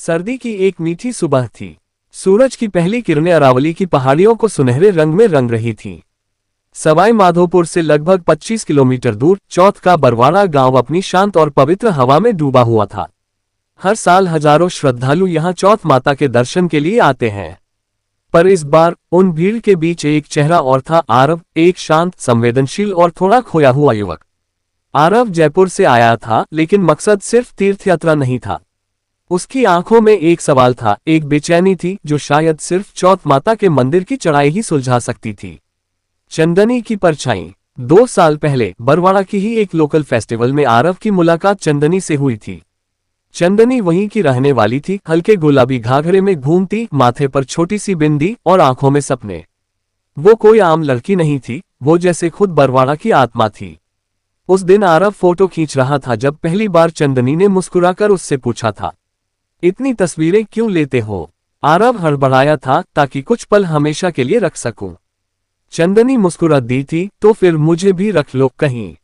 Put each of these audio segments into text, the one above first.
सर्दी की एक मीठी सुबह थी। सूरज की पहली किरणें अरावली की पहाड़ियों को सुनहरे रंग में रंग रही थीं। सवाई माधोपुर से लगभग 25 किलोमीटर दूर चौथ का बरवाड़ा गांव अपनी शांत और पवित्र हवा में डूबा हुआ था। हर साल हजारों श्रद्धालु यहां चौथ माता के दर्शन के लिए आते हैं, पर इस बार उन भीड़ के बीच एक चेहरा और था। आरव, एक शांत, संवेदनशील और थोड़ा खोया हुआ युवक। आरव जयपुर से आया था, लेकिन मकसद सिर्फ तीर्थ यात्रा नहीं था। उसकी आंखों में एक सवाल था, एक बेचैनी थी जो शायद सिर्फ चौथ माता के मंदिर की चढ़ाई ही सुलझा सकती थी। चंदनी की परछाई। 2 साल पहले बरवाड़ा की ही एक लोकल फेस्टिवल में आरव की मुलाकात चंदनी से हुई थी। चंदनी वहीं की रहने वाली थी, हल्के गुलाबी घाघरे में घूमती, माथे पर छोटी सी बिंदी और आंखों में सपने। वो कोई आम लड़की नहीं थी, वो जैसे खुद बरवाड़ा की आत्मा थी। उस दिन आरव फोटो खींच रहा था जब पहली बार चंदनी ने मुस्कुराकर उससे पूछा था, इतनी तस्वीरें क्यों लेते हो? आरव हड़बड़ाया था, ताकि कुछ पल हमेशा के लिए रख सकूं। चंदनी मुस्कुरा दी थी, तो फिर मुझे भी रख लो कहीं।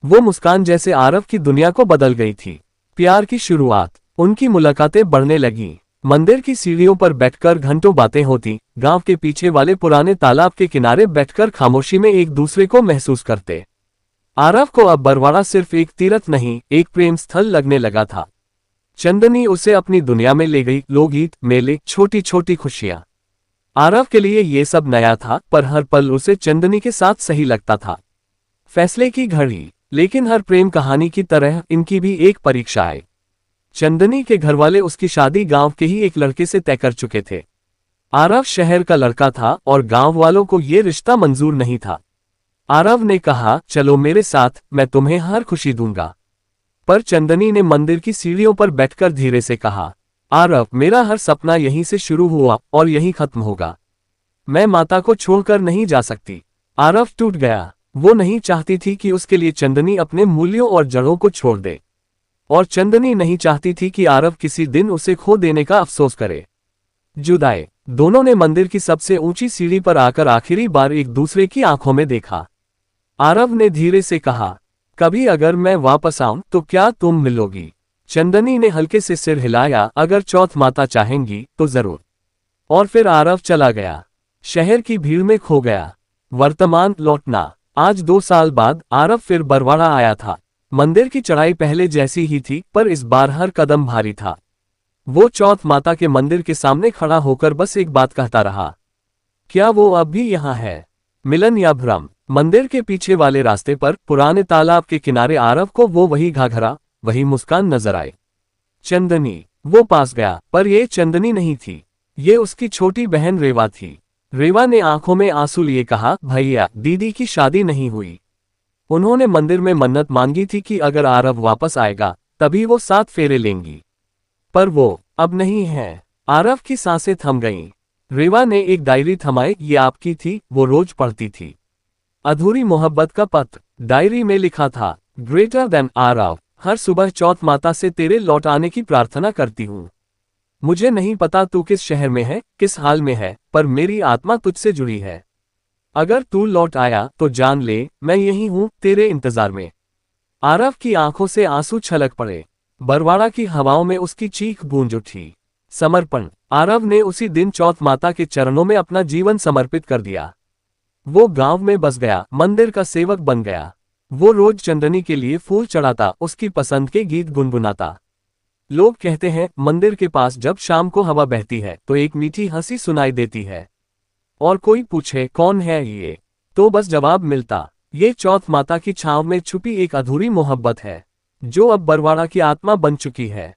वो मुस्कान जैसे आरव की दुनिया को बदल गई थी। प्यार की शुरुआत। उनकी मुलाकातें बढ़ने लगीं। मंदिर की सीढ़ियों पर बैठकर घंटों बातें होती, गांव के पीछे वाले पुराने तालाब के किनारे बैठकर खामोशी में एक दूसरे को महसूस करते। आरव को अब बरवाड़ा सिर्फ एक तीर्थ नहीं, एक प्रेम स्थल लगने लगा था। चंदनी उसे अपनी दुनिया में ले गई, लोकगीत, मेले, छोटी छोटी खुशियां। आरव के लिए ये सब नया था, पर हर पल उसे चंदनी के साथ सही लगता था। फैसले की घड़ी। लेकिन हर प्रेम कहानी की तरह इनकी भी एक परीक्षा आई। चंदनी के घरवाले उसकी शादी गांव के ही एक लड़के से तय कर चुके थे। आरव शहर का लड़का था और गांव वालों को ये रिश्ता मंजूर नहीं था। आरव ने कहा, चलो मेरे साथ, मैं तुम्हें हर खुशी दूंगा। पर चंदनी ने मंदिर की सीढ़ियों पर बैठकर धीरे से कहा, आरव, मेरा हर सपना यहीं से शुरू हुआ और यहीं खत्म होगा। मैं माता को छोड़कर नहीं जा सकती। आरव टूट गया। वो नहीं चाहती थी कि उसके लिए चंदनी अपने मूल्यों और जड़ों को छोड़ दे, और चंदनी नहीं चाहती थी कि आरव किसी दिन उसे खो देने का अफसोस करे। जुदाई। दोनों ने मंदिर की सबसे ऊंची सीढ़ी पर आकर आखिरी बार एक दूसरे की आंखों में देखा। आरव ने धीरे से कहा, कभी अगर मैं वापस आऊं तो क्या तुम मिलोगी? चंदनी ने हल्के से सिर हिलाया, अगर चौथ माता चाहेंगी तो जरूर। और फिर आरव चला गया, शहर की भीड़ में खो गया। वर्तमान लौटना। आज 2 साल बाद आरव फिर बरवाड़ा आया था। मंदिर की चढ़ाई पहले जैसी ही थी, पर इस बार हर कदम भारी था। वो चौथ माता के मंदिर के सामने खड़ा होकर बस एक बात कहता रहा, क्या वो अब भी यहाँ है? मिलन या भ्रम? मंदिर के पीछे वाले रास्ते पर पुराने तालाब के किनारे आरव को वो वही घाघरा, वही मुस्कान नजर आए। चंदनी। वो पास गया, पर ये चंदनी नहीं थी, ये उसकी छोटी बहन रेवा थी। रेवा ने आंखों में आंसू लिए कहा, भैया, दीदी की शादी नहीं हुई। उन्होंने मंदिर में मन्नत मांगी थी कि अगर आरव वापस आएगा तभी वो 7 फेरे लेंगी, पर वो अब नहीं है। आरव की सांसें थम गईं। रेवा ने एक डायरी थमाई, ये आपकी थी, वो रोज पढ़ती थी। अधूरी मोहब्बत का पत्र। डायरी में लिखा था, ग्रेटर देन आरव, हर सुबह चौथ माता से तेरे लौट आने की प्रार्थना करती हूँ। मुझे नहीं पता तू किस शहर में है, किस हाल में है, पर मेरी आत्मा तुझसे जुड़ी है। अगर तू लौट आया तो जान ले, मैं यहीं हूं तेरे इंतजार में। आरव की आंखों से आंसू छलक पड़े। बरवाड़ा की हवाओं में उसकी चीख गूंज उठी। समर्पण। आरव ने उसी दिन चौथ माता के चरणों में अपना जीवन समर्पित कर दिया। वो गांव में बस गया, मंदिर का सेवक बन गया। वो रोज चंदनी के लिए फूल चढ़ाता, उसकी पसंद के गीत गुनगुनाता। लोग कहते हैं, मंदिर के पास जब शाम को हवा बहती है तो एक मीठी हंसी सुनाई देती है, और कोई पूछे कौन है ये, तो बस जवाब मिलता, ये चौथ माता की छांव में छुपी एक अधूरी मोहब्बत है, जो अब बरवाड़ा की आत्मा बन चुकी है।